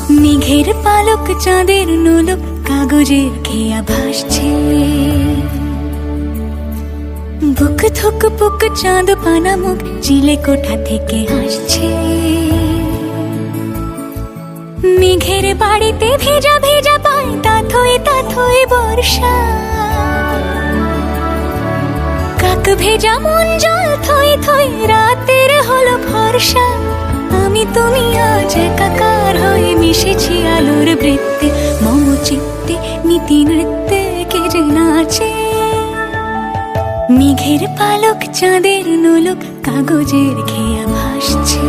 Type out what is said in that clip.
মেঘের পালক চাঁদের নোলক কাগজের খেয়া ভাসছে। বুক থুক পুক চাঁদ পানা মুখ চিলে কোঠা থেকে হাসছে। মেঘের বাড়িতে ভেজা ভেজা পায় তাথই বর্ষা। কাক ভেজা মন জল থই থই রাতের হলো ভরসা। আমি তুমি আজ একাকার হয়ে মিশেছি আলোর বৃত্তে। মম চিত্তে নীতি নৃত্যে কে যে নাচে। মেঘের পালক চাঁদের নোলক কাগজের খেয়া ভাসছে।